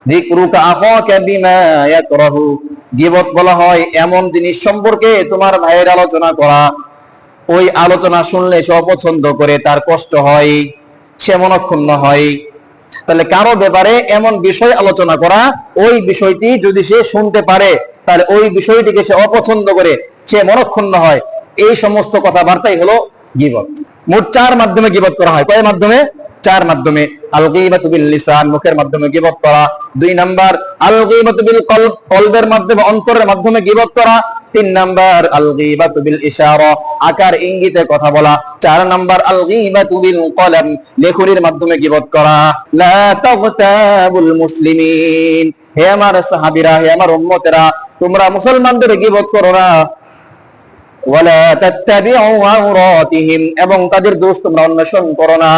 যিকরুকা আখাকা বিমা ইয়াকরাহু, গীবত বলা হয় এমন জিনিস সম্পর্কে তোমার ভাইয়ের আলোচনা করা, ওই আলোচনা শুনলে সে অপছন্দ করে, তার কষ্ট হয়, সে মনক্ষুণ্ণ হয়। তাহলে কারো ব্যাপারে এমন বিষয় আলোচনা করা, ওই বিষয়টি যদি সে শুনতে পারে তাহলে ওই বিষয়টিকে সে অপছন্দ করে, সে মনক্ষুণ্ণ হয়, এই সমস্ত কথাবার্তাই হলো গীবত। মোট চার মাধ্যমে গীবত করা হয়। কয় মাধ্যমে? চার মাধ্যমে। আল গীবাতু বিল লিসান, মুখের মাধ্যমে গীবত করা। 2 নাম্বার আল গীবাতু বিল কলব, কলবের মাধ্যমে, অন্তরের মাধ্যমে গীবত করা। 3 নাম্বার আল গীবাতু বিল ইশারা, আকার ইঙ্গিতে কথা বলা। 4 নাম্বার আল গীবাতু বিল কলম, লেখনির মাধ্যমে গীবত করা। লা তাগতাবুল মুসলিমিন, হে আমার সাহাবীরা, হে আমার উম্মতেরা, তোমরা মুসলমানদের গীবত করো না। ওয়ালা তাত্তাবিউ আওরাতিহিম, এবং তাদের দোষ তোমরা অন্বেষণ করো না,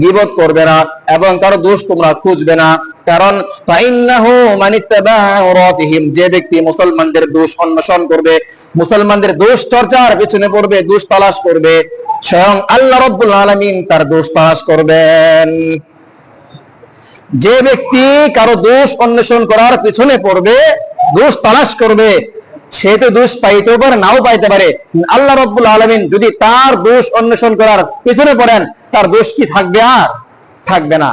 গীবত করবে না এবং কারো দোষ তোমরা খুঁজবে না। কারণ ফাইন্নাহু মান ইত্তাবা আওরাতিহিম, যে ব্যক্তি মুসলমানদের দোষ অন্বেষণ করবে, মুসলমানদের দোষ চর্চার পিছনে পড়বে, দোষ তালাশ করবে, স্বয়ং আল্লাহ রাব্বুল আলামিন তার দোষ তালাশ করবেন। যে ব্যক্তি কারো দোষ অন্বেষণ করার পিছনে পড়বে, দোষ তালাশ করবে, সে তো দোষ পাইতেও পারে, নাও পাইতে পারে। আল্লাহ রাব্বুল আলামিন যদি তার দোষ অন্বেষণ করার পিছনে পড়েন, তার দোষ কি থাকবে? আর থাকবে না।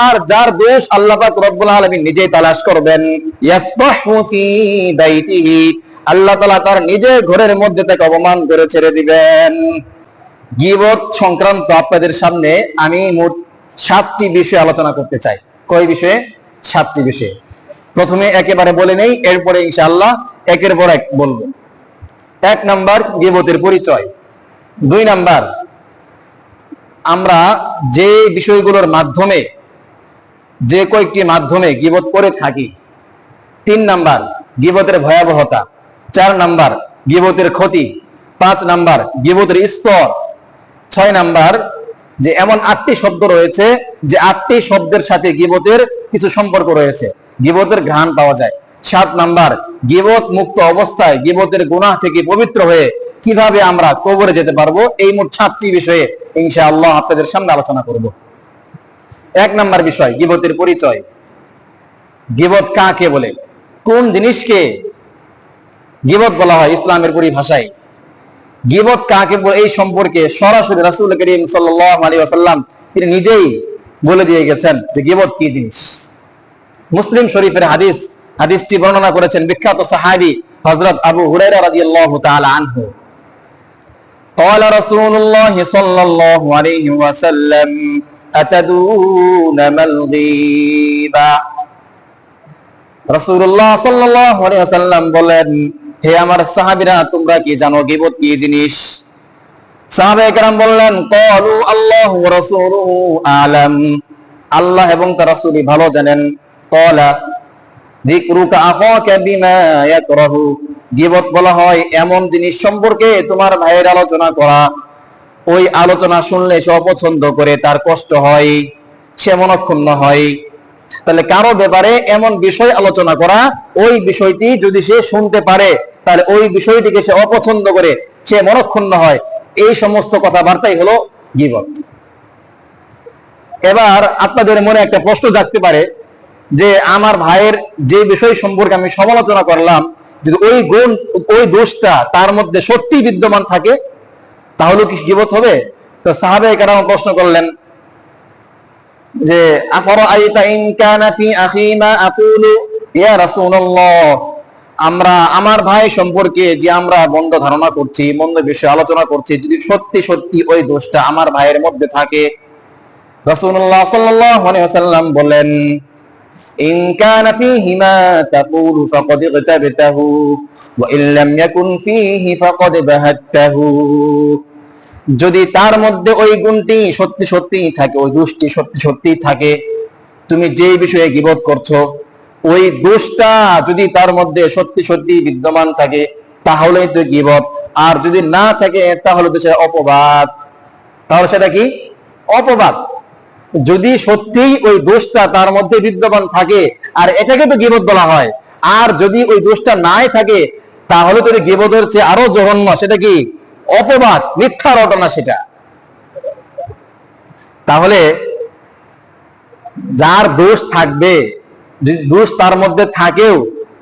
আর যার দোষ আল্লাহ পাক রব্বুল আলামিন নিজেই তালাশ করবেন, ইয়াফতাহু ফি বাইতিহি, আল্লাহ তাআলা তার নিজের ঘরের মধ্যে তাকে অপমান করে ছেড়ে দিবেন। গীবত সংক্রান্ত আপনাদের সামনে আমি মোট 7টি বিষয় আলোচনা করতে চাই। কয় বিষয়ে? 7টি বিষয়ে। প্রথমে একেবারে বলে নেই, এরপরে ইনশাআল্লাহ একের পর এক বলবো। 1 নাম্বার গীবতের পরিচয়। 2 নাম্বার আমরা যে বিষয়গুলোর মাধ্যমে, যে কয়েকটি মাধ্যমে গীবত করে থাকি। 3 নাম্বার গীবতের ভয়াবহতা। 4 নাম্বার গীবতের ক্ষতি। 5 নাম্বার গীবতের স্তর। 6 নাম্বার যে এমন 8টি শব্দ রয়েছে, যে 8টি শব্দের সাথে গীবতের কিছু সম্পর্ক রয়েছে, গীবতের ঘ্রাণ পাওয়া যায়। 7 নাম্বার গীবত মুক্ত অবস্থায় গীবতের গুনাহ থেকে পবিত্র হয়ে কিভাবে আমরা কবরে যেতে পারবো। এই মোট 7টি বিষয়ে ইনশাআল্লাহ আপনাদের সামনে আলোচনা করব। 1 নাম্বার বিষয় গীবতের পরিচয়। গীবত কাকে বলে, কোন জিনিসকে গীবত বলা হয় ইসলামের পরিভাষায়? গীবত কাকে বলে, এই সম্পর্কে সরাসরি রাসূল করিম সাল্লাল্লাহু আলাইহি ওয়াসাল্লাম তিনি নিজেই বলে দিয়ে গেছেন যে গীবত কি জিনিস। মুসলিম শরীফের হাদিস, হাদিসটি বর্ণনা করেছেন বিখ্যাত সাহাবী হযরত আবু হুরায়রা রাদিয়াল্লাহু তাআলা আনহু। قال رسول الله صلى الله عليه وسلم أتدرون ما الغيبة, রাসূলুল্লাহ সাল্লাল্লাহু আলাইহি ওয়াসাল্লাম বলেন, হে আমার সাহাবীরা, তোমরা কি জানো গীবত কি জিনিস? সাহাবায়ে কেরাম বললেন, ক্বালু আল্লাহু ওয়া রাসূলুহু আ'লাম, আল্লাহ এবং তার রাসূলই ভালো জানেন। ক্বালা যিকরুকা আখাকা বিমা ইয়াকরাহু, গীবত বলা হয় এমন জিনিস সম্পর্কে তোমার ভাইয়ের আলোচনা করা, ওই আলোচনা শুনলে সে অপছন্দ করে, তার কষ্ট হয়, সে মনক্ষুণ্ণ হয়। তাহলে কারো ব্যাপারে এমন বিষয় আলোচনা করা, ওই বিষয়টি যদি সে শুনতে পারে তাহলে ওই বিষয়টিকে সে অপছন্দ করে, সে মনক্ষুণ্ণ হয়, এই সমস্ত কথাবার্তাই হলো গীবত। এবার আপনাদের মনে একটা প্রশ্ন জাগতে পারে যে আমার ভাইয়ের যে বিষয় সম্পর্কে আমি সমালোচনা করলাম, যদি ওই গুণ, ওই দোষটা তার মধ্যে সত্যি বিদ্যমান থাকে, তাহলে কি গীবত হবে? তো সাহাবায়ে কেরাম প্রশ্ন করলেন যে আফরাআইতা ইন কানা ফি আখি মা আকুলু ইয়া রাসূলুল্লাহ, আমরা আমার ভাই সম্পর্কে যে আমরা মন্দ ধারণা করছি, মন্দ বিষয় আলোচনা করছি, যদি সত্যি সত্যি ওই দোষটা আমার ভাইয়ের মধ্যে থাকে, রাসূলুল্লাহ সাল্লাল্লাহু আলাইহি ওয়াসাল্লাম বলেন, ইন কানা ফীহি মা তাকুলু ফাকাদ ইগতাবতাহু ওয়া ইন লাম ইয়াকুন ফীহি ফাকাদ বাহাত্তাহু, যদি তার মধ্যে ওই গুণটি সত্যি সত্যি থাকে, ওই দোষটি সত্যি সত্যি থাকে, তুমি যে বিষয়ে গীবত করছো ওই দোষটা যদি তার মধ্যে সত্যি সত্যি বিদ্যমান থাকে তাহলেই তো গীবত, আর যদি না থাকে তাহলে তো সেটা অপবাদ। তাহলে সেটা কি? অপবাদ। যদি সত্যি ওই দোষটা তার মধ্যে বিদ্যমান থাকে আর এটাকে তো গীবত বলা হয়, আর যদি ওই দোষটা নাই থাকে তাহলে তো গীবতের চেয়ে আরো জঘন্য, সেটা কি? অপবাদ, মিথ্যা রটনা সেটা। তাহলে যার দোষ থাকবে, যদি দোষ তার মধ্যে থাকেও,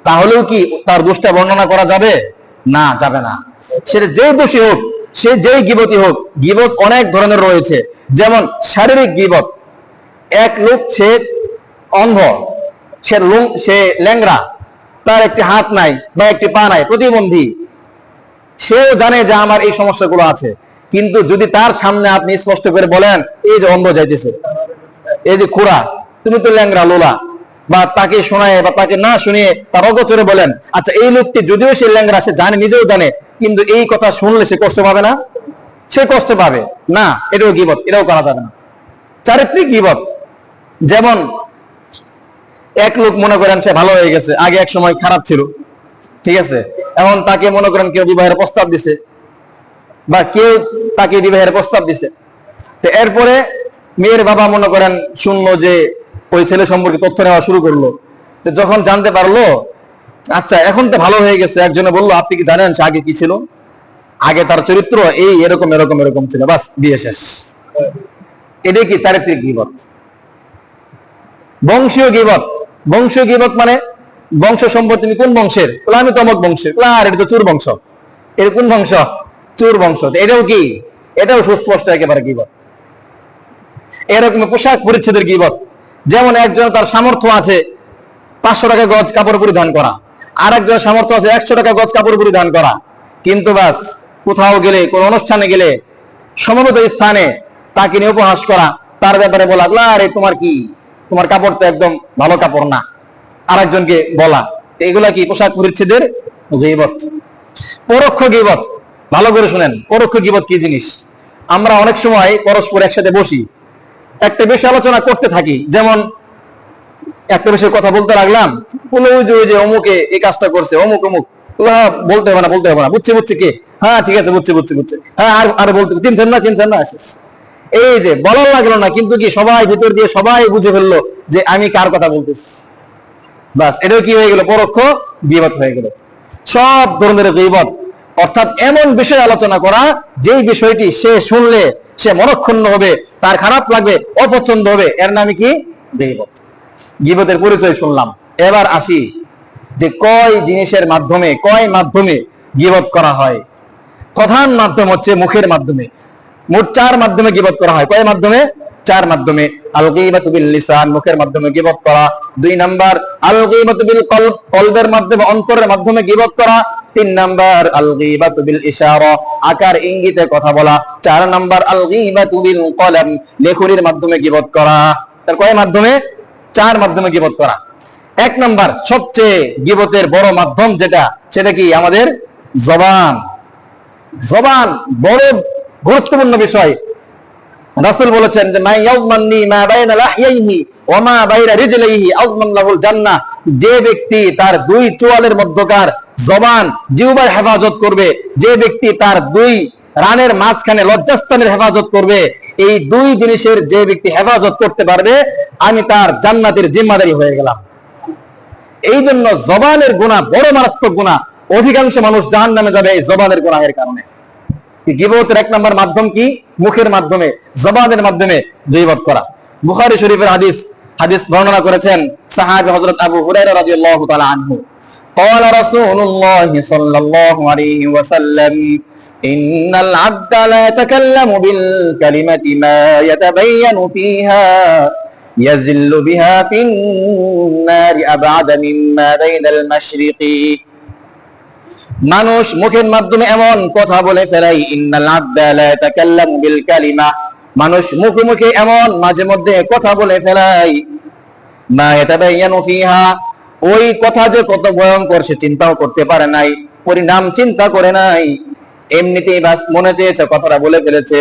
তাহলেও কি তার দোষটা বর্ণনা করা যাবে? না, যাবে না। সেটা যেই দোষী হোক, সে যেই গীবতী হোক। গীবত অনেক ধরনের রয়েছে, যেমন শারীরিক গীবত। এক লোক সে অন্ধ, সে ল্যাংড়া, তার একটি হাত নাই বা একটি পা নাই, প্রতিবন্ধী, সেও জানে যে আমার এই সমস্যাগুলো আছে, কিন্তু যদি তার সামনে আপনি স্পষ্ট করে বলেন, এই যে অন্ধ যাইতেছে, এই যে খুড়া, তুমি তো ল্যাংড়া লোলা, বা তাকে শোনায় বা তাকে না শুনিয়ে তার অগোচরে বলেন, আচ্ছা এই লোকটি যদিও সে ল্যাংড়া, সে জানে, নিজেও জানে, কিন্তু এই কথা শুনলে সে কষ্ট পাবে না? সে কষ্ট পাবে না, এটাও গীবত, এটাও করা যাবে না। চারিত্রিক গীবত, যেমন এক লোক মনে করেন সে ভালো হয়ে গেছে, আগে এক সময় খারাপ ছিল, ঠিক আছে, এখন তাকে মনে করেন কেউ বিবাহের প্রস্তাব দিছে, বা কেউ তাকে বিবাহের প্রস্তাব দিছে, তো এরপরে মেয়ের বাবা মনে করেন শুনলো যে ওই ছেলে সম্পর্কে তথ্য নেওয়া শুরু করলো। তো যখন জানতে পারলো, আচ্ছা এখন তো ভালো হয়ে গেছে, একজনে বললো, আপনি কি জানেন সে আগে কি ছিল? আগে তার চরিত্র এই এরকম এরকম এরকম ছিল, বাস বিয়ে শেষ। এটাই কি চারিত্রিক গীবত। বংশীয় গীবত, বংশীয় গীবত মানে বংশ সম্পর্কে, তুমি কোন বংশের? আমি তো অমুক বংশের। আর এটা তো চোর বংশ। এর কোন বংশ? চোর বংশ। এটাও কি? এটাও সুস্পষ্ট একেবারে গীবত। এরকম পোশাক পরিচ্ছদের গীবত, যেমন একজন তার সামর্থ্য আছে 500 টাকা গজ কাপড় পরিধান করা, আর একজন সামর্থ্য আছে 100 টাকা গজ কাপড় পরিধান করা, কিন্তু বাস কোথাও গেলে, কোন অনুষ্ঠানে গেলে, সমবেত স্থানে তাকে নিয়ে উপহাস করা, তার ব্যাপারে বলা, আরে তোমার কি, তোমার কাপড় তো একদম ভালো কাপড় না, আরেকজনকে বলা। এগুলা কি? পোশাক পরিচ্ছদের গীবত। পরোক্ষ গীবত, ভালো করে শুনেন, পরোক্ষ গীবত কি জিনিস? আমরা অনেক সময় পরস্পর একসাথে বসি, একটা বিষয় আলোচনা করতে থাকি, যেমন একটা বিষয়ে কথা বলতে লাগলাম, ওই যে অমুকে এই কাজটা করছে, অমুক অমুক, বলতে হবে না, বলতে হবে না, বুঝছি বুঝছি, কে? হ্যাঁ ঠিক আছে, বুঝছি বুঝছি বুঝছি, হ্যাঁ আর বলতে, চিনছেন না, চিনছেন না, এই যে বলার লাগলো না, কিন্তু কি সবাই ভিতর দিয়ে সবাই বুঝে ফেললো যে আমি কার কথা বলতেছি। বাস, এটাও কি হয়ে গেল? পরোক্ষ গীবত হয়ে গেল। সব ধরনের গীবত অর্থাৎ এমন বিষয় আলোচনা করা, যেই বিষয়টি সে শুনলে সে মনক্ষুণ্ণ হবে, তার খারাপ লাগবে, অপছন্দ হবে, এর নামে কি? গীবত। গীবতের পরিচয় শুনলাম। এবার আসি যে কয় জিনিসের মাধ্যমে, কয় মাধ্যমে গীবত করা হয়। প্রধান মাধ্যম হচ্ছে মুখের মাধ্যমে। মোট 4 মাধ্যমে গীবত করা হয়। কয় মাধ্যমে? 4 মাধ্যমে। আল গীবাতু বিল লিসান, মুখের মাধ্যমে গীবত করা। 2 নাম্বার আল গীবাতু বিল কলব, কলবের মাধ্যমে, অন্তরের মাধ্যমে গীবত করা। 3 নাম্বার আল গীবাতু বিল ইশারা, আকার ইঙ্গিতে কথা বলা। 4 নাম্বার আল গীবাতু বিল কলম, লেখনির মাধ্যমে গীবত করা। তার কয় মাধ্যমে? 4 মাধ্যমে গীবত করা। 1 নাম্বার সবচেয়ে গীবতের বড় মাধ্যম যেটা, সেটা কি? আমাদের জবান। জবান বড় গুরুত্বপূর্ণ বিষয়। রাসূল বলেছেন যে মা ইয়াযমাননি মা বাইনা লাহইহি ওয়া মা বাইনা রিজলাইহি আযমান লাহুল জান্নাহ, যে ব্যক্তি তার 2 চোয়ালের মধ্যকার জবান, জিহ্বার হেফাজত করবে, যে ব্যক্তি তার 2 রানের মাঝখানে লজ্জাস্থানের হেফাজত করবে, এই 2 জিনিসের যে ব্যক্তি হেফাজত করতে পারবে, আমি তার জান্নাতের জিম্মাদারি হয়ে গেলাম। এই জন্য জবানের গুনাহ বড় মারাত্মক গুনাহ। অধিকাংশ মানুষ জাহান্নামে যাবে এই জবানের গুনাহের কারণে। গীবতের 1 নম্বর মাধ্যম কি? মুখের মাধ্যমে, জবানের মাধ্যমে গীবত করা। বুখারী শরীফের হাদিস বর্ণনা করেছেন সাহাবী হযরত আবু হুরায়রা রাদিয়াল্লাহু তাআলা আনহু, قال رسول الله صلى الله عليه وسلم إن العبد لا يتكلم بالكلمة ما يتبين فيها يزل بها في النار أبعد مما بين المشرق। মানুষ মুখের মাধ্যমে এমন কথা বলে ফেলাই, ইন্নাল আবদা লা ইয়াতাকাল্লামু বিল কালিমা, মানুষ মুখে মুখে এমন মাঝে মধ্যে কথা বলে ফেলাই, মা ইয়াতাবায়ানু ফিহা, ওই কথা যে কত ভয়ঙ্কর সে চিন্তাও করতে পারে নাই, পরিণাম চিন্তা করে নাই, এমনিতেই বাস মনে চেয়েছে কথাটা বলে ফেলেছে।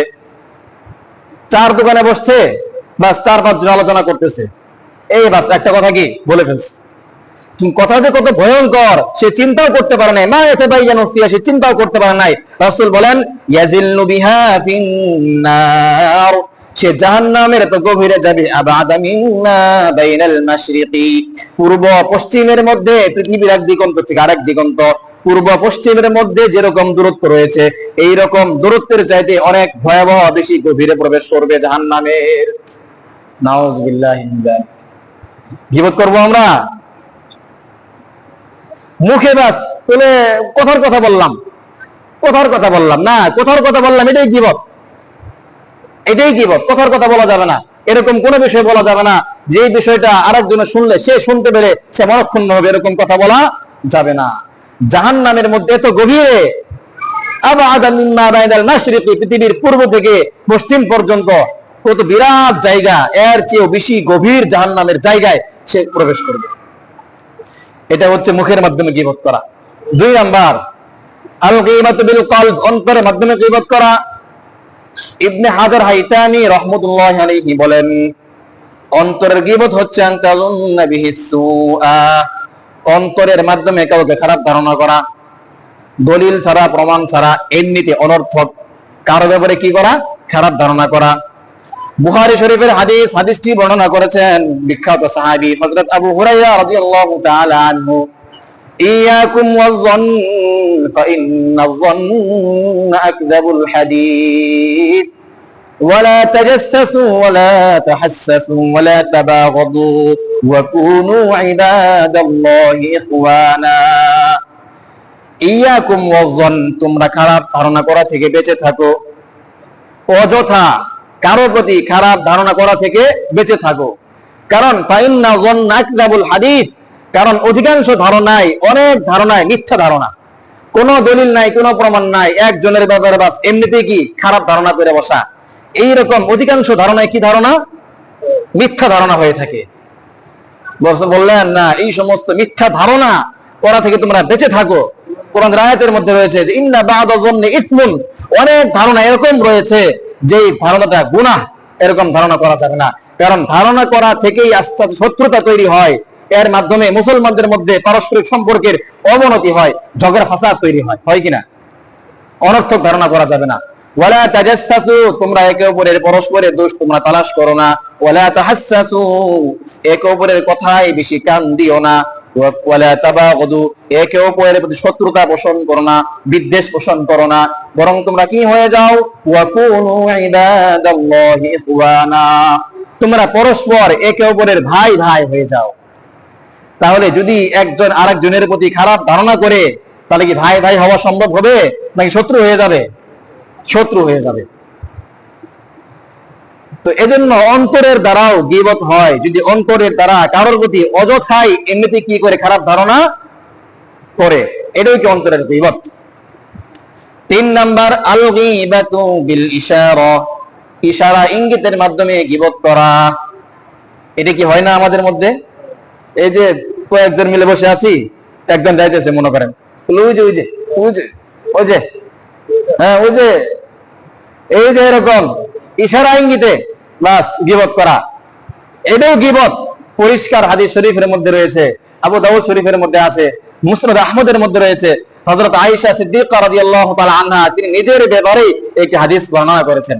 4 দোকানে বসছে, বাস 4-5 জন আলোচনা করতেছে, এই বাস একটা কথা কি বলে ফেলছে। কথা যে কত ভয়ঙ্কর সে চিন্তাও করতে পারে নাই, মা ইয়াতাবায়ানু ফিহা, সে চিন্তাও করতে পারে নাই। রাসূল বলেন ইয়াজিল্লু বিহা ফিন্নার, সে জাহান্নামের তো গভীরে যাবে, আবাদা মিম্মা বাইনাল মাশরিকি, পূর্ব পশ্চিমের মধ্যে, পৃথিবীর এক দিগন্ত থেকে আরেক দিগন্ত, পূর্ব পশ্চিমের মধ্যে যেরকম দূরত্ব রয়েছে, এই রকম দূরত্বের চাইতে অনেক ভয়াবহ বেশি গভীরে প্রবেশ করবে জাহান্নামের। নাউযুবিল্লাহি মিন যালিক। গীবত করব আমরা মুখে, বাস বলে কথার কথা বললাম, কথার কথা বললাম না, কথার কথা বললাম, এটাই গীবত, এটাই গীবত। কথার কথা বলা যাবে না, এরকম কোন বিষয় বলা যাবে না যে বিষয়টা আরেকজনে শুনলে সে শুনতে পেরে সে মনক্ষুণ্ণ হবে, এরকম কথা বলা যাবে না। জাহান্নামের মধ্যে এত গভীরে, আবাদা মিম্মা বাইনাল মাশরিকি, পৃথিবীর পূর্ব থেকে পশ্চিম পর্যন্ত কত বিরাট জায়গা, এর চেয়েও বেশি গভীর জাহান্নামের জায়গায় সে প্রবেশ করবে। এটা হচ্ছে মুখের মাধ্যমে গীবত করা। 2 নাম্বার, আল গীবাতু বিল কলব, অন্তরের মাধ্যমে গীবত করা। ইবনে হাজার হাইতামি রাহমাতুল্লাহি আলাইহি বলেন, অন্তরের গীবত হচ্ছে আনতাযুন্না বিহিস সুআ, অন্তরের মাধ্যমে কাউকে খারাপ ধারণা করা, দলিল ছাড়া, প্রমাণ ছাড়া, এমনিতে অনর্থক কারো ব্যাপারে কি করা? খারাপ ধারণা করা। বুখারী শরীফের হাদিস, হাদিসটি বর্ণনা করেছেন বিখ্যাত সাহাবী হযরত আবু হুরায়রা রাদিয়াল্লাহু তাআলা আনহু, ইয়াকুম ওয়াজ-যন্ন ফাইন্নাজ-যন্না আকযাবুল হাদিস ওয়ালা তাজাসসু ওয়ালা তাহাসসু ওয়ালা তাবাগাদু ওয়া কুনু ইবাদাল্লাহি ইখওয়ানা। ইয়াকুম ওয়াজ-যন্ন, তোমরা খারাপ ধারণা করা থেকে বেঁচে থাকো, অযথা কারো প্রতি খারাপ ধারণা করা থেকে বেঁচে থাকো। কারণ ফাইন্না যন্না আকযাবুল হাদিস, কারণ অধিকাংশ ধারণায়, অনেক ধারণায় মিথ্যা ধারণা, কোনো দলিল নাই, কোনো প্রমাণ নাই, একজনের ব্যাপারে বাস এমনিতেই কি খারাপ ধারণা করে বসা। এইরকম অধিকাংশ ধারণায় কি ধারণা? মিথ্যা ধারণা হয়ে থাকে। বললেন না, এই সমস্ত মিথ্যা ধারণা করা থেকে তোমরা বেঁচে থাকো। কোরআন আয়াতের মধ্যে রয়েছে যে ইন্না বা'দা যন্নি ইসমুন, অনেক ধারণা এরকম রয়েছে যে ধারণাটা গুনাহ, এরকম ধারণা করা যাবে না। কারণ ধারণা করা থেকেই আস্তে আস্তে শত্রুতা তৈরি হয়, এর মাধ্যমে মুসলমানদের মধ্যে পারস্পরিক সম্পর্কের অবনতি হয়, ঝগড়া ফাসাদ তৈরি হয়, হয় কিনা? অনর্থক ধারণা করা যাবে না। ওয়ালা তাজাসসু, তোমরা একে অপরের পরস্পরের দোষ তোমরা তালাশ করো না। ওয়ালা তাহাসসু, একে অপরের কথায় বেশি কান দিও না। ওয়ালা তাবাগাদু, একে অপরের প্রতি শত্রুতা পোষণ করো না, বিদ্বেষ পোষণ করো না, বরং তোমরা কি হয়ে যাও? ওয়া কুনু ইবাদাল্লাহি ইখওয়ানা, তোমরা পরস্পর একে অপরের ভাই ভাই হয়ে যাও। তাহলে যদি একজন আরেকজনের প্রতি খারাপ ধারণা করে, তাহলে কি ভাই ভাই হওয়া সম্ভব হবে নাকি শত্রু হয়ে যাবে? শত্রু হয়ে যাবে। তো এজন্য অন্তরের দ্বারাও গীবত হয়, যদি অন্তরের দ্বারা কারোর প্রতি অযথাই এমনিতে কি করে খারাপ ধারণা করে, এটাই কি অন্তরের গীবত। 3 নাম্বার, আল গীবাতু বিল ইশারা, ইশারা ইঙ্গিতের মাধ্যমে গীবত করা। এটা কি হয় না আমাদের মধ্যে? এই যে কয়েকজন মিলে বসে আছি, একজন যাইতেছে, মনে করেন ওই যে ওই যে ওই যে ওই যে হ্যাঁ ওই যে, এই যে এরকম ইশারা ইঙ্গিতে বাস গীবত করা, এটাও গীবত। পরিষ্কার হাদিস শরীফের মধ্যে রয়েছে, আবু দাউদ শরীফের মধ্যে আছে, মুসনাদ আহমদের মধ্যে রয়েছে। হযরত আয়েশা সিদ্দিকা রাদিয়াল্লাহু তাআলা আনহা তিনি নিজের ব্যাপারে একটি হাদিস বর্ণনা করেছেন।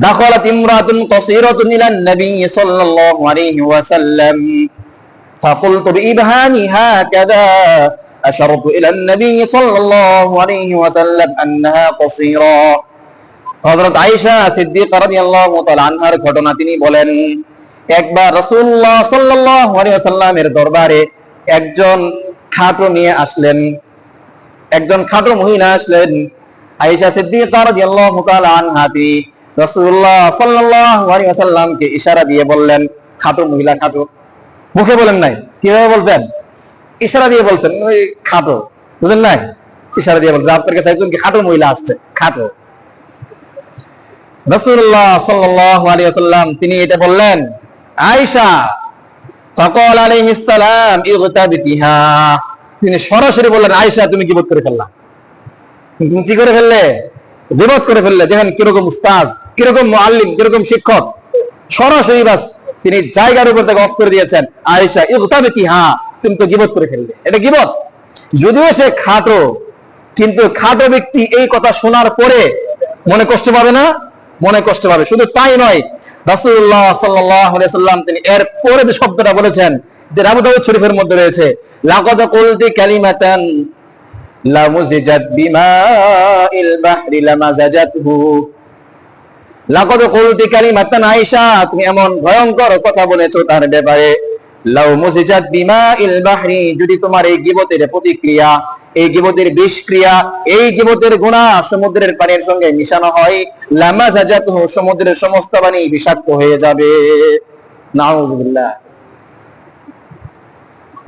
দাখালাত ইমরাতুন কাসীরাতুন ইলান নবী সাল্লাল্লাহু আলাইহি ওয়াসাল্লাম ফাকুলতু বিইবহামি হাকাযা আশারতু ইলান নবী সাল্লাল্লাহু আলাইহি ওয়াসাল্লাম আন্নাহা কাসীরা। হযরত আয়েশা সিদ্দিকা রাদিয়াল্লাহু তাআলা আনহার ঘটনা তিনি বলেন, একবার রাসূলুল্লাহ সাল্লাল্লাহু আলাইহি ওয়াসাল্লামের দরবারে একজন খাটো নিয়ে আসলেন, একজন খাটো মহিলা আসলেন। আয়েশা সিদ্দিকা রাদিয়াল্লাহু তাআলা আনহা তিনি রাসূলুল্লাহ সাল্লাল্লাহু আলাইহি ওয়াসাল্লামকে ইশারা দিয়ে বললেন, খাটো মহিলা, খাটো, মুখে বলেন নাই, কিভাবে বলছেন? ইশারা দিয়ে বলছেন, ওই খাটো, বুঝেন নাই? ইশারা দিয়ে বলছেন, আপনার কাছে একজন কি খাটো মহিলা আসছে, খাটো। রাসূলুল্লাহ সাল্লাল্লাহু আলাইহি ওয়াসাল্লাম তিনি এটা বললেন, আয়েশা, ফাকাল আলাইহিস সালাম ইগতাবিতিহা, তিনি সরাসরি বললেন, আয়েশা তুমি গীবত করে ফেললা। তুমি কি করে ফেললে? গীবত করে ফেললে। দেখেন কিরকম উস্তাদ, কিরকম মুআল্লিম, কিরকম শিক্ষক, সরাসরি বাস তিনি জায়গার উপর থেকে অফ করে দিয়েছেন, আয়েশা ইগতাবিতিহা, তুমি তো গীবত করে ফেললে। এটা গীবত। যদিও সে খাটো, কিন্তু খাটো ব্যক্তি এই কথা শোনার পরে মনে কষ্ট পাবে না? মনে কষ্ট পাবে। শুধু তাই নয়, রাসূলুল্লাহ সাল্লাল্লাহু আলাইহি ওয়াসাল্লাম তিনি এর পরে যে শব্দটা বলেছেন, যে আবু দাউদ শরীফের মধ্যে রয়েছে, লাকাদ কুলতি কালিমাতান লামুজিজাত বিমাইল বাহরি লামাজাজাতহু লাকাদ কুলতি কালিমাতান আয়েশা, তুমি এমন ভয়ঙ্কর কথা বলেছো তার ব্যাপারে। লাউ মুজিজাত বিমাইল বাহরি, যদি তোমার এই গীবতের প্রতিক্রিয়া, এই গীবতের বিষক্রিয়া, এই গীবতের গুনাহ সমুদ্রের পানির সঙ্গে মিশানো হয়, লামাজাজাতহু, সমুদ্রের সমস্ত পানি বিষাক্ত হয়ে যাবে। নাউযুবিল্লাহ।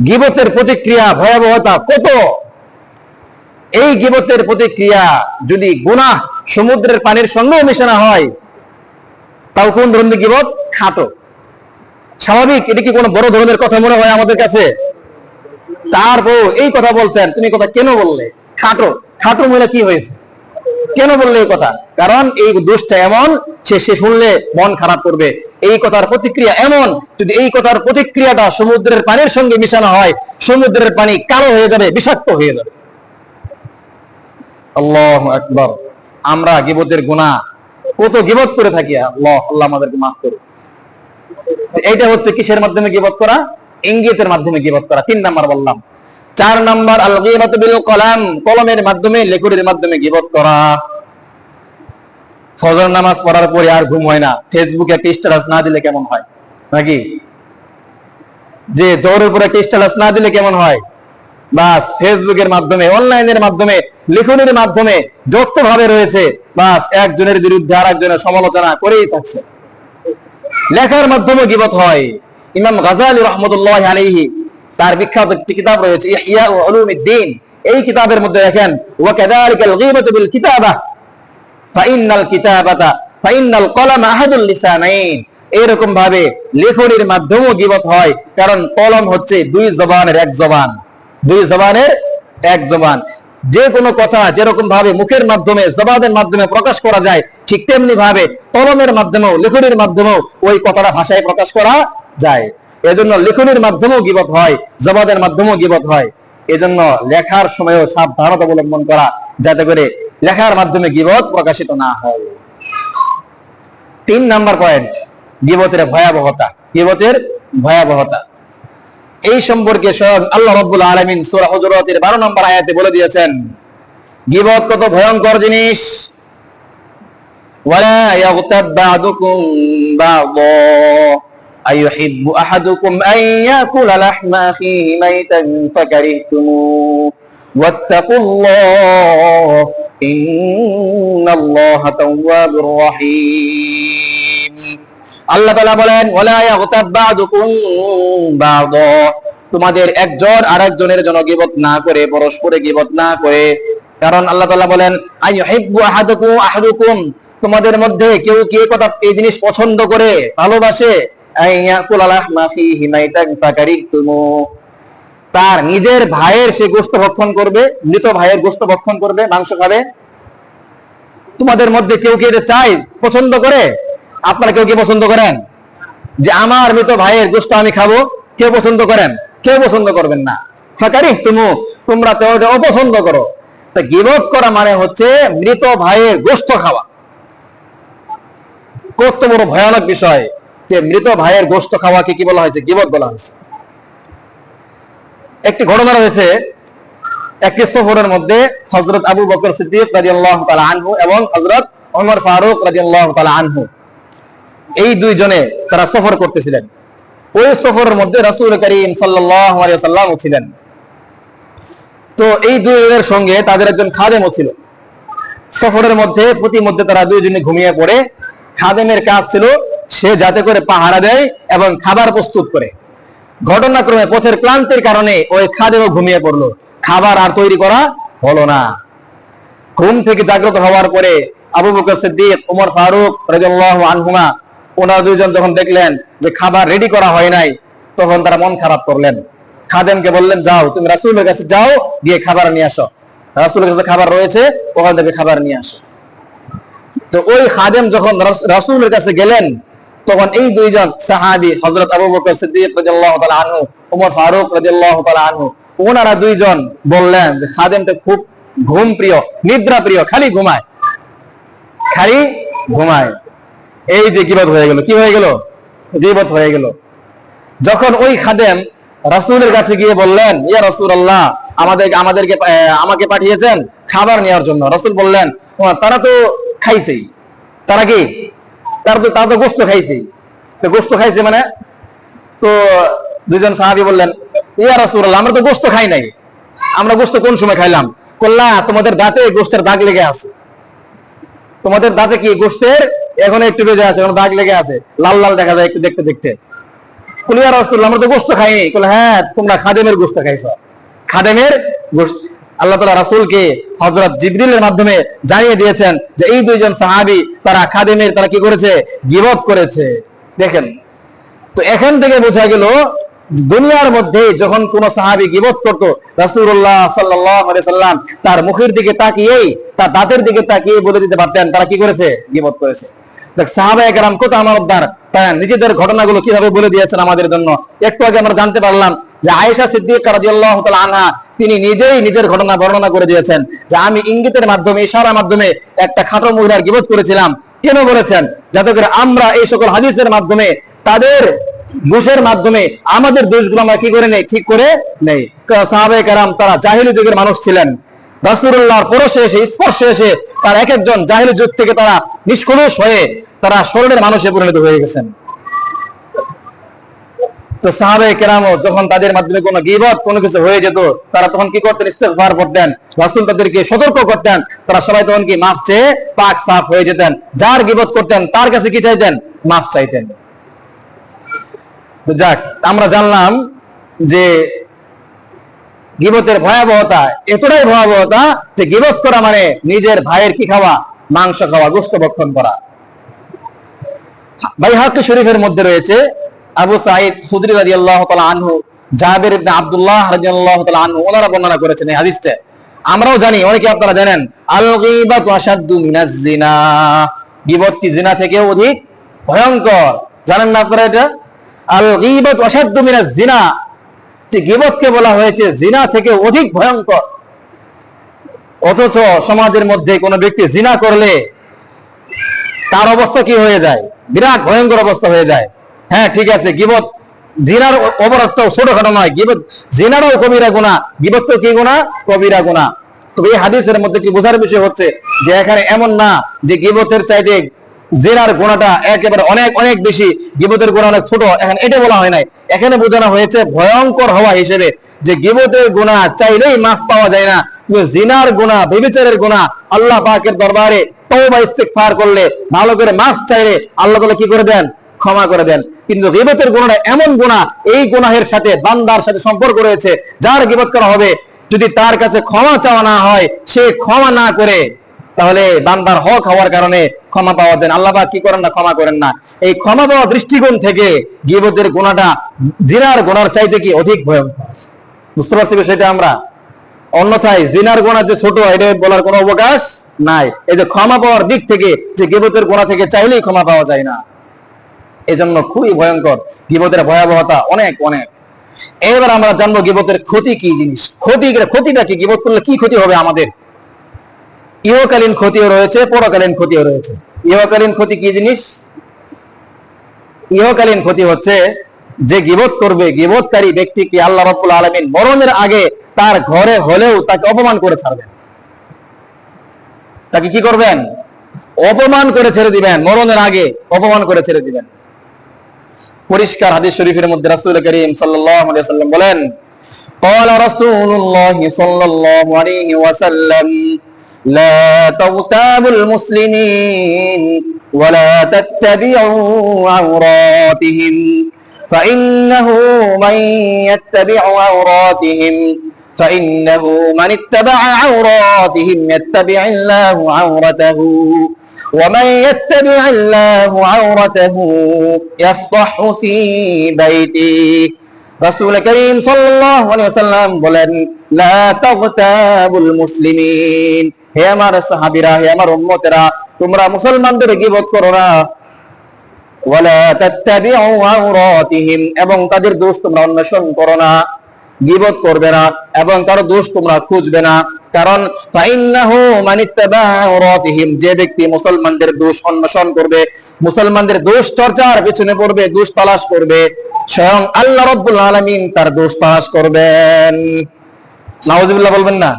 গীবতের প্রতিক্রিয়া ভয়াবহতা কত! এই গীবতের প্রতিক্রিয়া যদি গুনাহ সমুদ্রের পানির সঙ্গেও মেশানো হয়, তাও কোন ধরনের গীবত? খাটো। স্বাভাবিক, এটা কি কোনো বড় ধরনের কথা মনে হয় আমাদের কাছে? তারপর এই কথা বলছেন, তুমি কথা কেন বললে? খাটো। খাটো মনে কি হয়েছে? কেন বললে এই কথা? কারণ এই দোষটা এমন, সে শুনলে মন খারাপ করবে। এই কথার প্রতিক্রিয়া এমন, যদি এই কথার প্রতিক্রিয়াটা সমুদ্রের পানির সঙ্গে মিশানো হয়, সমুদ্রের পানি কালো হয়ে যাবে, বিষাক্ত হয়ে যাবে। আল্লাহু আকবার। আমরা গীবতের গুনাহ কত গীবত করে থাকি। আল্লাহ আমাদেরকে মাফ করুন। এইটা হচ্ছে কিসের মাধ্যমে গীবত করা? ইঙ্গিতের মাধ্যমে গীবত করা। 3 নাম্বার বললাম। 4 নাম্বার আল গীবাতু বিল কলাম, কলমের মাধ্যমে, লেখুরির মাধ্যমে গীবত করা। ফজর নামাজ পড়ার পরে আর ঘুম হয় না, ফেসবুকে একটা স্ট্যাটাস না দিলে কেমন হয়? নাকি যে জোরের উপরে একটা স্ট্যাটাস না দিলে কেমন হয়? বাস ফেসবুকের মাধ্যমে, অনলাইনের মাধ্যমে, লেখনের মাধ্যমে যত ভাবে রয়েছে, বাস একজনের বিরুদ্ধে আর একজনের সমালোচনা করেই থাকছে। লেখার মাধ্যমে গীবত হয়। ইমাম গাযালি রাহমাতুল্লাহি আলাইহি, তার বিখ্যাত একটি কিতাব রয়েছে ইহইয়া উলুমিদ্দিন। এই কিতাবের মধ্যে দেখেন, ওয়া কাযালিকাল গীবাতু বিল কিতাবাহ ফাইন্নাল কিতাবাতা ফাইন্নাল কলাম আহাদুল লিসানাইন। এরকম ভাবে লেখনির মাধ্যমেও গীবত হয়, কারণ কলম হচ্ছে 2 জবানের এক জবান। 2 জবানের এক জবান। যে কোনো কথা যেরকম ভাবে মুখের মাধ্যমে, জবানের মাধ্যমে প্রকাশ করা যায়, ঠিক তেমনি ভাবে কলমের মাধ্যমেও, লেখনির মাধ্যমেও ওই কথাটা ভাষায় প্রকাশ করা যায়। এজন্য লেখনির মাধ্যমেও গীবত হয়, জবানের মাধ্যমেও গীবত হয়। এজন্য লেখার সময়ও সাবধানতা অবলম্বন করা, যাতে করে লেখার মাধ্যমে গীবত প্রকাশিত না হয়। 3 নাম্বার পয়েন্ট, গীবতের ভয়াবহতা। গীবতের ভয়াবহতা এই সম্পর্কে স্বয়ং আল্লাহ রাব্বুল আলামিন সূরা হুজুরাতের 12 নম্বর আয়াতে বলে দিয়েছেন, গীবত কত ভয়ঙ্কর জিনিস। ওয়ালা ইয়াগতাব বা'দুকুম বা'দা আইয়ুহিব্বু আহাদুকুম আন ইয়াকুলা লাহমা আখিহি মাইতান ফাকারিহতুমুহু ওয়াত্তাকুল্লাহ ইন্নাল্লাহা তাওয়াবুর রহিম। আল্লাহ তাআলা বলেন, ওয়ালা ইয়াগতাব বা'দুকুম বা'দা, তোমাদের একজন আরেকজনের জন্য গীবত না করে, পরস্পরে গীবত না করে। কারণ আল্লাহ তাআলা বলেন, আইয়ুহিব্বু আহাদুকুম, তোমাদের মধ্যে কেউ কি কথা এই জিনিস পছন্দ করে, ভালোবাসে, আইয়াকুলা লাহমা আখিহি মাইতান ফাকারিহতুমুহু, তার নিজের ভাইয়ের সে গোশত ভক্ষণ করবে, মৃত ভাইয়ের গোশত ভক্ষণ করবে, মাংস খাবে। তোমাদের মধ্যে কেউ কি এটা চায়, পছন্দ করে? আপনারা কেউ কি পছন্দ করেন যে আমার মৃত ভাইয়ের গোশত আমি খাবো? কেউ পছন্দ করেন? কেউ পছন্দ করবেন না। ফাকারিহতুমু, তোমরা তো এটা অপছন্দ করো। তা গীবত করা মানে হচ্ছে মৃত ভাইয়ের গোশত খাওয়া। কত বড় ভয়ানক বিষয় যে মৃত ভাইয়ের গোশত খাওয়াকে কি বলা হয়েছে? গীবত বলা হয়েছে। একটি ঘটনা রয়েছে, একটি সফরের মধ্যে হযরত আবু বকর সিদ্দিক রাদিয়াল্লাহু তাআলা আনহু এবং হযরত ওমর ফারুক রাদিয়াল্লাহু তাআলা আনহু, এই দুইজনে তারা সফর করতেছিলেন। ওই সফরের মধ্যে রাসূল করিম সাল্লাল্লাহু আলাইহি ওয়াসাল্লাম ছিলেন। তো এই দুইজনের সঙ্গে তাদের একজন খাদেমও ছিল। সফরের মধ্যে প্রতিমধ্যে তারা দুইজনে ঘুমিয়ে পড়ে। খাদেমের কাজ ছিল সে যাতে করে পাহারা দেয় এবং খাবার প্রস্তুত করে। ঘটনাক্রমে পথের ক্লান্তির কারণে ওই খাদেমও ঘুমিয়ে পড়লো, খাবার আর তৈরি করা হলো না। ঘুম থেকে জাগ্রত হওয়ার পরে আবু বকর সিদ্দিক, ওমর ফারুক রাদিয়াল্লাহু আনহুমা, ওনারা দুইজন যখন দেখলেন যে খাবার রেডি করা হয় নাই, তখন তারা মন খারাপ করলেন। খাদেমকে বললেন, যাও তুমি রাসূলের কাছে যাও, গিয়ে খাবার নিয়ে আসো। রাসূলের কাছে খাবার রয়েছে, ওখান থেকে খাবার নিয়ে আসো। তো ওই খাদেম যখন রাসূলের কাছে গেলেন, তখন এই দুইজন সাহাবী, হযরত আবু বকর সিদ্দিক রাদিয়াল্লাহু তাআলা আনহু, ওমর ফারুক রাদিয়াল্লাহু তাআলা আনহু, ওনারা দুইজন বললেন যে খাদেমটা খুব ঘুম প্রিয়, নিদ্রা প্রিয়, খালি ঘুমায়, খালি ঘুমায়। এই যে গীবত হয়ে গেল। কি হয়ে গেল? গীবত হয়ে গেল। যখন ওই খাদেম রাসূলের কাছে গিয়ে বললেন, ইয়া রাসূলুল্লাহ, আমাকে পাঠিয়েছেন খাবার নেওয়ার জন্য। রাসূল বললেন, তারা তো খাইছেই, তারা কি তার তো গোশত খাইছে, তো গোশত খাইছে মানে, তো দুইজন সাহাবী বললেন, ইয়া রাসূলুল্লাহ, আমরা তো গোশত খাই নাই, আমরা গোশত কোন সময় খাইলাম? বললা, তোমাদের দাঁতে গোশতের দাগ লেগে আছে, তোমাদের দাঁতে কি গোশতের এখন একটু বেজে আছে, এখন দাগ লেগে আছে, লাল লাল দেখা যায় একটু দেখতে দেখতে। বলি, ইয়া রাসূলুল্লাহ, আমরা তো গোশত খাই। বলে, হ্যাঁ, তোমরা খাদেমের গোশত খাইছো, খাদেমের গোশত। আল্লাহ তাআলা রাসূলকে হযরত জিবরিলের মাধ্যমে জানিয়ে দিয়েছেন যে এই দুইজন সাহাবী তারা খাদেমের, তারা কি করেছে? গীবত করেছে। দেখেন, তো এখান থেকে বোঝা গেল দুনিয়ার মধ্যে যখন কোন সাহাবী গীবত করত, রাসূলুল্লাহ সাল্লাল্লাহু আলাইহি সাল্লাম তার মুখের দিকে তাকিয়েই, তার দাঁতের দিকে তাকিয়ে বলে দিতে পারতেন তারা কি করেছে? গীবত করেছে। দেখ, সাহাবায়ে কেরাম কত আমানতদার, তারা নিজেদের ঘটনাগুলো কিভাবে বলে দিয়েছেন আমাদের জন্য। একটু আগে আমরা জানতে পারলাম যে আয়েশা সিদ্দিকা রাদিয়াল্লাহু তাআলা আনহা তিনি নিজেই নিজের ঘটনা বর্ণনা করে দিয়েছেন যে আমি ইঙ্গিতের মাধ্যমে, ইশারার মাধ্যমে একটা খাটো মহিলার গীবত করেছিলাম। কেন বলেছেন? যাতে করে আমরা এই সকল হাদিসের মাধ্যমে, তাদের দোষের মাধ্যমে আমাদের দোষগুলো আমরা কি করে নেই, ঠিক করে নেই। সাহাবায়ে কেরাম তারা জাহিলি যুগের মানুষ ছিলেন, রাসূলুল্লাহর পরশে এসে, স্পর্শে এসে তার এক একজন জাহিলি যুগ থেকে তারা নিষ্কলুষ হয়ে তারা স্মরণের মানুষে পরিণত হয়ে গেছেন। তো সাহাবায়ে কেরামও যখন তাদের মাধ্যমে কোনো গীবত, কোনো কিছু হয়ে যেত, তারা তখন কি করতেন? ইস্তেগফার করতেন, রাসূল তাদেরকে সতর্ক করতেন, তারা সবাই তখন কি মাফ চেয়ে পাক সাফ হয়ে যেতেন। যার গীবত করতেন তার কাছে কি চাইতেন? মাফ চাইতেন। তো যাক, আমরা জানলাম যে গীবতের ভয়াবহতা, এতটাই ভয়াবহতা যে গীবত করা মানে নিজের ভাইয়ের কি খাওয়া? মাংস খাওয়া, গোশত ভক্ষণ করা। বাইহাকি শরীফের মধ্যে রয়েছে আবু সাঈদ খুদরি রাদিয়াল্লাহু তাআলা আনহু, জাবির ইবনে আব্দুল্লাহ রাদিয়াল্লাহু তাআলা আনহু ওনারা বর্ণনা করেছেন এই হাদিসটা। আমরাও জানি, অনেকে আপনারা জানেন, আল গীবাতু আশাদ্দু মিনাজ জিনা, গীবত কি জিনা থেকে অধিক ভয়ঙ্কর। জানেন না আপনারা এটা? আল গীবাতু আশাদ্দু মিনাজ জিনা, যে গীবতকে বলা হয়েছে জিনা থেকে অধিক ভয়ঙ্কর। অথচ সমাজের মধ্যে কোনো ব্যক্তি জিনা করলে তার অবস্থা কি হয়ে যায়? বিরাট ভয়ঙ্কর অবস্থা হয়ে যায়। হ্যাঁ, ঠিক আছে, গীবত জিনার অপরাধটাও ছোটখাটো নয়, গীবত জিনারও কবিরা গুনাহ, গীবত তো কি গুনাহ? কবিরা গুনাহ। তবে এই হাদিসের মধ্যে কি বোঝার বিষয় হচ্ছে যে এখানে এমন না যে গীবতের চাইতে জিনার গুনাহটা একেবারে অনেক অনেক বেশি, গীবতের গুনাহ অনেক ছোট, এখন এটা বলা হয় নাই। এখানে বোঝানো হয়েছে ভয়ঙ্কর হওয়া হিসেবে, যে গীবতের গুনাহ চাইলেই মাফ পাওয়া যায় না, কিন্তু জিনার গুনাহ, ব্যভিচারের গুনাহ আল্লাহ পাকের দরবারে তওবা ইস্তিগফার করলে, ভালো করে মাফ চাইলে আল্লাহ তাআলা কি করে দেন? ক্ষমা করে দেন। কিন্তু গীবতের গুনাহটা এমন গুনাহ, এই গুনাহের সাথে বান্দার সাথে সম্পর্ক রয়েছে। যার গীবত করা হবে, যদি তার কাছে ক্ষমা চাওয়া না হয়, সে ক্ষমা না করে, তাহলে বান্দার হক হওয়ার কারণে ক্ষমা পাওয়া যায় না। আল্লাহ পাক কি করেন না? ক্ষমা করেন না। এই ক্ষমা পাওয়া দৃষ্টিকোণ থেকে গীবতের গুনাহটা জিনার গুনার চাইতে কি অধিক ভয়ঙ্কর। বুঝতে পারছি বিষয়টা আমরা? অন্যথায় জিনার গুনাহ যে ছোট, এটা বলার কোনো অবকাশ নাই। এই যে ক্ষমা পাওয়ার দিক থেকে, যে গীবতের গুনাহ থেকে চাইলেই ক্ষমা পাওয়া যায় না, এজন্য খুবই ভয়ঙ্কর। গীবতের ভয়াবহতা অনেক অনেক। এবার আমরা জানবো গীবতের ক্ষতি কি জিনিস। ক্ষতিটা কি? গীবত করলে কি ক্ষতি হবে আমাদের? ইহকালীন ক্ষতিও রয়েছে, পরকালীন ক্ষতিও রয়েছে। ইহকালীন ক্ষতি কি জিনিস? ইহকালীন ক্ষতি হচ্ছে যে গীবত করবে, গীবতকারী ব্যক্তিকে আল্লাহ রাব্বুল আলামিন মরণের আগে তার ঘরে হলেও তাকে অপমান করে ছাড়বেন। তাকে কি করবেন? অপমান করে ছেড়ে দিবেন। মরণের আগে অপমান করে ছেড়ে দিবেন। পরিষ্কার হাদিস শরীফের মধ্যে রাসূল করিম সাল্লাল্লাহু আলাইহি ওয়াসাল্লাম বলেন, ক্বালা রাসূলুল্লাহ সাল্লাল্লাহু আলাইহি ওয়াসাল্লাম, লা তাগতাবুল মুসলিমিন ওয়া লা তাত্তাবিউ আওরাতিহিম ফাইন্নাহু মান ইয়াত্তাবিউ আওরাতিহিম فإنه من اتبع عوراتهم يتبع الله عورته ومن يتبع الله عورته يفضح في بيته। রাসূল করিম সাল্লাল্লাহু আলাইহি ওয়াসাল্লাম বলেন, লা তাগতাবুল মুসলিমিন, হে আমার সাহাবীরা, হে আমার উম্মতেরা, তোমরা মুসলমানদের গীবত করো না। ওয়ালা তাত্তাবিউ আওরাতিহিম, এবং তাদের দোষ তোমরা অন্বেষণ করো না। গীবত করবে না এবং তার দোষ তোমরা খুঁজবে না। কারণ ফাইন্নাহু মান ইত্তাবা আওরাতিহিম, যে ব্যক্তি মুসলমানদের দোষ অন্বেষণ করবে, মুসলমানদের দোষ চর্চার পিছনে পড়বে, দোষ তালাশ করবে, স্বয়ং আল্লাহ রাব্বুল আলামিন তার দোষ তালাশ করবেন। নাউজুবিল্লাহ বলবেন না?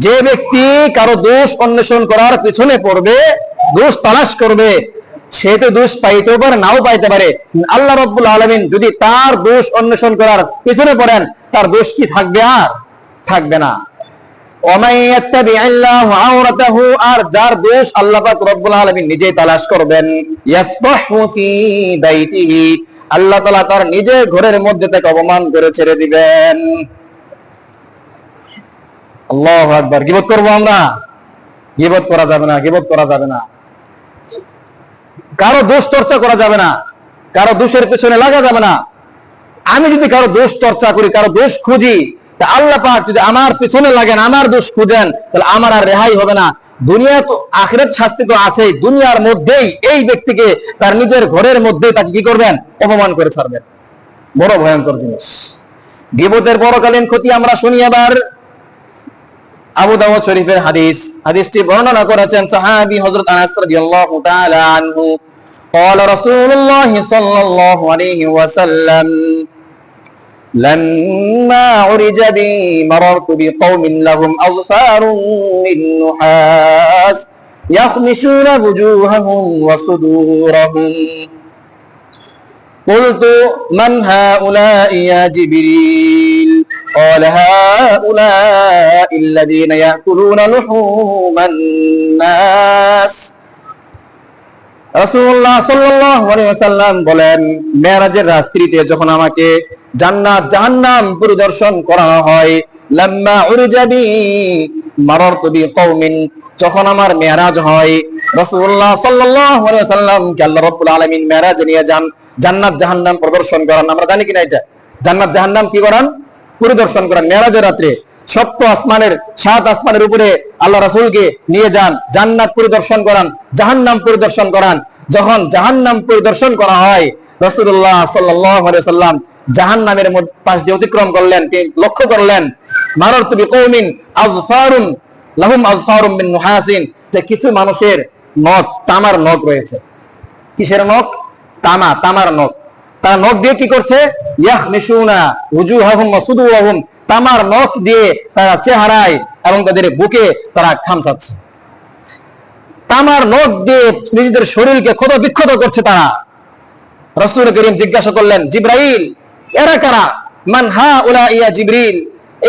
যে ব্যক্তি কারো দোষ অন্বেষণ করার পিছনে পড়বে, দোষ তালাশ করবে, সে তো দোষ পাইতেও পারে, নাও পাইতে পারে। আল্লাহ রাব্বুল আলামিন যদি তার দোষ অন্বেষণ করার পিছনে পড়েন, তার দোষ কি থাকবে? আর থাকবে না। আর যার দোষ আল্লাহ পাক রব্বুল আলামিন নিজেই তালাশ করবেন, ইয়াফতাহু ফি বাইতিহি, আল্লাহ তাআলা তার নিজের ঘরের মধ্যে থেকে অপমান করে ছেড়ে দিবেন। আল্লাহু আকবার। গীবত করব আমরা? গীবত করা যাবে না, গীবত করা যাবে না। কারো দোষ চর্চা করা যাবে না, কারো দোষের পেছনে লাগা যাবে না। আমি যদি কারো দোষ চর্চা করি, কারো দোষ খুঁজি, তা আল্লাহ পাক যদি আমার পেছনে লাগেন, আমার দোষ খুঁজেন, তাহলে আমার আর রেহাই হবে না। দুনিয়া তো, আখিরাত শাস্তি তো আছেই, দুনিয়ার মধ্যেই এই ব্যক্তিকে তার নিজের ঘরের মধ্যে তাকে কি করবেন? অপমান করে ছাড়বেন। বড় ভয়ঙ্কর জিনিস। গীবতের পরকালীন ক্ষতি আমরা শুনি। আবার আবু দাউদ শরীফের হাদিস, হাদিসটি বর্ণনা করেছেন সাহাবী হযরত আনাস রাদিয়াল্লাহু তাআলা আনহু। قال رسول الله صلى الله عليه وسلم لما عرج بي مررت بقوم لهم أظفار من نحاس يخمشون وجوههم وصدورهم قلت من هؤلاء يا جبريل قال هؤلاء الذين يأكلون لحوم الناس। রাসূলুল্লাহ সাল্লাল্লাহু আলাইহি ওয়াসাল্লাম বলেন, মেরাজের রাত্রিতে যখন আমাকে জান্নাত জাহান্নাম পরিদর্শন করানো হয়, লাম্মা উরজা বি মারারতু বিকওমিন, যখন আমার মেরাজ হয়, রাসূলুল্লাহ সাল্লাল্লাহু আলাইহি ওয়াসাল্লাম কে আল্লাহ রাব্বুল আলামিন মেরাজে নিয়ে যান, জান্নাত জাহান্নাম পরিদর্শন করান। আমরা জানি কিনা এটা? জান্নাত জাহান্নাম কি করান? পরিদর্শন করান। মেরাজের রাত্রে সপ্ত আসমানের, 7 আসমানের উপরে আল্লাহ রাসূলকে নিয়ে যান, জান্নাত পরিদর্শন করান, জাহান্নাম পরিদর্শন করান। যখন জাহান্নাম পরিদর্শন করা হয়, রাসূলুল্লাহ সাল্লাল্লাহু আলাইহি ওয়াসাল্লাম জাহান্নামের পাশ দিয়ে অতিক্রম করলেন, লক্ষ্য করলেন মারারতু বিকওমিন আযফারুন লাহুম আযফারুম মিন নুহাসিন, যে কিছু মানুষের নখ, তামার নখ রয়েছে। কিসের নখ? তামা, তামার নখ। তারা নখ দিয়ে কি করছে? ইয়াখমিশুনা উজুহাহুম ওয়া সুদুরহুম, তামার নখ দিয়ে তারা চেহারায় এবং তাদের বুকে তারা খামচাচ্ছে। তামার নখ দিয়ে নিজেদের শরীরকে ক্ষত বিক্ষত করছে তারা। রাসূল করিম জিজ্ঞাসা করলেন, জিবরাইল, এরা কারা? মান হাউলা ইয়া জিবরিল,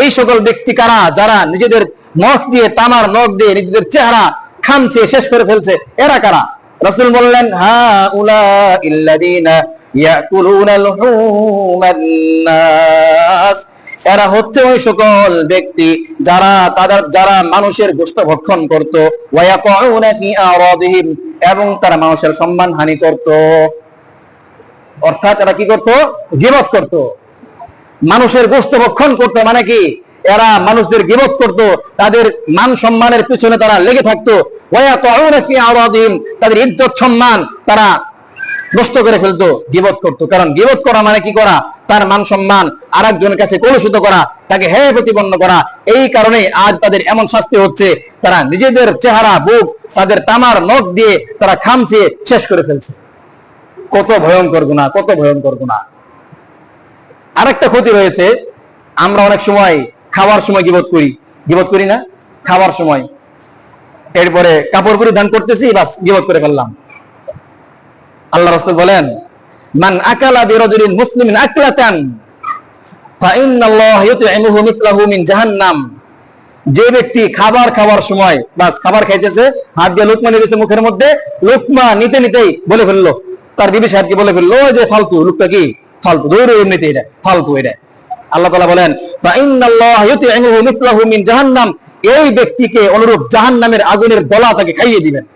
এই সকল ব্যক্তি কারা যারা নিজেদের নখ দিয়ে, তামার নখ দিয়ে নিজেদের চেহারা খামচে শেষ করে ফেলছে? এরা কারা? রাসূল বললেন, হাউলা ইল্লাযিনা ইয়াকুলুনা লুহুমান নাস, এরা হচ্ছে ওই সকল ব্যক্তি যারা মানুষের গোশত ভক্ষণ করত, ওয়ায়াকুনা ফি আরাদিহিম, এবং তারা মানুষের সম্মান হানি করত। অর্থাৎ এরা কি করত? গীবত করত, মানুষের গোশত ভক্ষণ করত। মানে কি? এরা মানুষদের গীবত করত, তাদের মান সম্মানের পিছনে তারা লেগে থাকতো। ওয়ায়াকুনা ফি আরাদিহিম, তাদের ইজ্জত সম্মান তারা নষ্ট করে ফেলতো, গীবত করত। কারণ গীবত করা মানে কি করা? তার মান সম্মান আরেকজনের কাছে কলুষিত করা, তাকে হেয় প্রতিপন্ন করা। এই কারণে আজ তাদের এমন শাস্তি হচ্ছে, তারা নিজেদের চেহারা, বুক, তাদের তামার নখ দিয়ে তারা খামচিয়ে শেষ করে ফেলছে। কত ভয়ঙ্কর গুনাহ, কত ভয়ঙ্কর গুনাহ। আরেকটা ক্ষতি রয়েছে, আমরা অনেক সময় খাওয়ার সময় গীবত করি। গীবত করি না? খাওয়ার সময় এরপরে কাপড় পরিধান করতেছি, বাস গীবত করে ফেললাম। আল্লাহ রাসূল বলেন, মান আকালা বিরাজুলিন মুসলিমিন আকলাতান ফাইন্নাল্লাহ ইউতইমুহু মিসলাহু মিন জাহান্নাম, যে ব্যক্তি খাবার খাওয়ার সময়, বাস খাবার খাইতেছে, হাত দিয়ে লোকমা নিতেছে মুখের মধ্যে, লোকমা নিতে নিতেই বলে ফেললো, তার বিবি সাহেবকে বলে ফেললো যে ফালতু, লোকটা কি ফালতু, দৌড়ে এমনিতে এটা ফালতু। এটা আল্লাহ তাআলা বলেন, ফাইন্নাল্লাহ ইউতইমুহু মিসলাহু মিন জাহান্নাম, এই ব্যক্তিকে অনুরূপ জাহান্নামের আগুনের গলা তাকে খাইয়ে দিবেন।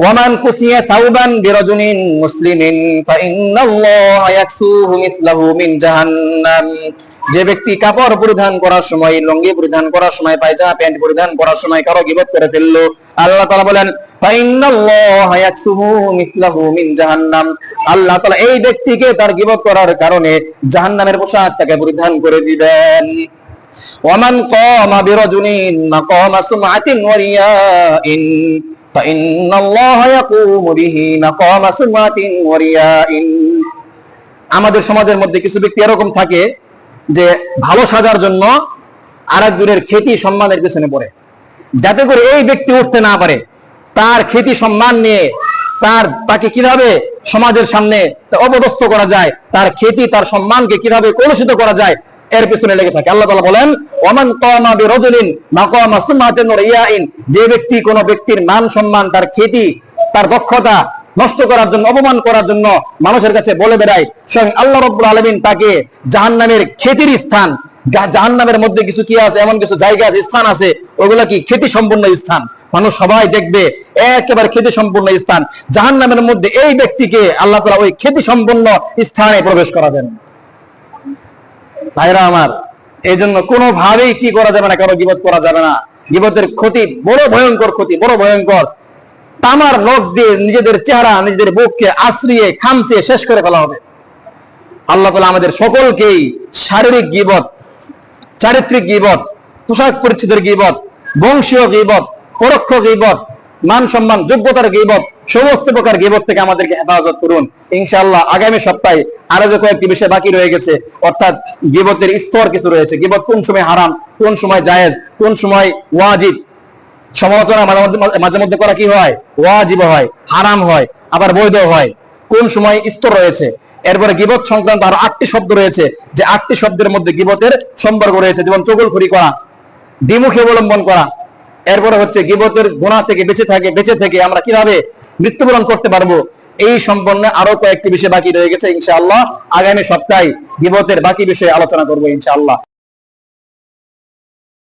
ওয়ামান কুসিয়া সাউবান বিরাজুলিন মুসলিমিন ফাইন্নাল্লাহা ইয়াকসুহু মিসলাহু মিন জাহান্নাম, যে ব্যক্তি কাপড় পরিধান করার সময়, লুঙ্গি পরিধান করার সময়, পায়জামা প্যান্ট পরিধান করার সময় কারো গীবত করে ফেললো, আল্লাহ তাআলা বলেন, ফাইন্নাল্লাহা ইয়াকসুহু মিসলাহু মিন জাহান্নাম, আল্লাহ তাআলা এই ব্যক্তিকে তার গীবত করার কারণে জাহান্নামের পোশাক তাকে পরিধান করে দিবেন। ওয়ামান কামা বিরাজুলিন মাকামা সুমআতিন ওয়া রিয়াইন ফাইন্নাল্লাহা ইয়াকুমু বিহি মাকামা সুমআতিন ওয়া রিয়াইন, আমাদের সমাজের মধ্যে কিছু ব্যক্তি এরকম থাকে যে ভালো সাজার জন্য আরেকজনের খ্যাতি সম্মানের পিছনে পড়ে, যাতে করে এই ব্যক্তি উঠতে না পারে, তার খ্যাতি সম্মান নিয়ে তাকে কিভাবে সমাজের সামনে অপদস্থ করা যায়, তার খ্যাতি তার সম্মানকে কিভাবে কলুষিত করা যায়, এর পিছনে লেগে থাকে। আল্লাহ তাআলা বলেন, ওয়ামান কামা বিরাজুলিন মাকামা সুন্নাতিন রিয়াইন, যে ব্যক্তি কোন ব্যক্তির মান সম্মান, তার খ্যাতি, তার দক্ষতা নষ্ট করার জন্য, অপমান করার জন্য মানুষের কাছে বলে বেড়ায়, স্বয়ং আল্লাহ রাব্বুল আলামিন তাকে জাহান্নামের খ্যাতির স্থান, জাহান্নামের মধ্যে কিছু কি আছে, এমন কিছু জায়গা আছে, স্থান আছে, ওগুলা কি খ্যাতি সম্পন্ন স্থান, মানুষ সবাই দেখবে একেবারে খ্যাতি সম্পন্ন স্থান। জাহান্নামের মধ্যে এই ব্যক্তিকে আল্লাহ তাআলা ওই খ্যাতি সম্পন্ন স্থানে প্রবেশ করাবেন। ভাইরা আমার, এই জন্য কোনোভাবেই কি করা যাবে না, কারো গীবত করা যাবে না। গীবতের ক্ষতি বড় ভয়ঙ্কর, ক্ষতি বড় ভয়ঙ্কর। তামার নখ দিয়ে নিজেদের চেহারা, নিজেদের বুককে আশ্রিয়ে খামচিয়ে শেষ করে ফেলা হবে। আল্লাহ তাআলা আমাদের সকলকেই শারীরিক গীবত, চারিত্রিক গীবত, পোশাক পরিচ্ছদের গীবত, বংশীয় গীবত, পরোক্ষ গীবত, মান সম্মান যোগ্যতার গীবত, সমস্ত প্রকার গীবত থেকে আমাদেরকে হেফাজত করুন ইনশাআল্লাহ। আগামী সপ্তাহে আরো যে কয়েকটি বিষয় বাকি রয়ে গেছে, অর্থাৎ গীবতের স্তর কিছু রয়েছে, গীবত কোন সময় হারাম, কোন সময় জায়েজ, কোন সময় ওয়াজিব, সমালোচনা মাঝে মধ্যে করা কি হয়, ওয়াজিব হয়, হারাম হয়, আবার বৈধ হয়, কোন সময় স্তর রয়েছে। এরপরে গীবত সংক্রান্ত আরো 8টি শব্দ রয়েছে, যে 8টি শব্দের মধ্যে গীবতের সম্পর্ক রয়েছে, যেমন চগলখড়ি করা, দ্বিমুখী অবলম্বন করা। এরপরে হচ্ছে গীবতের গুনাহ থেকে বেঁচে থেকে আমরা কিভাবে মৃত্যুবরণ করতে পারবো, এই সম্পর্কে আরো কয়েকটি বিষয় বাকি রয়ে গেছে। ইনশাআল্লাহ আগামী সপ্তাহে গীবতের বাকি বিষয়ে আলোচনা করবো ইনশাআল্লাহ।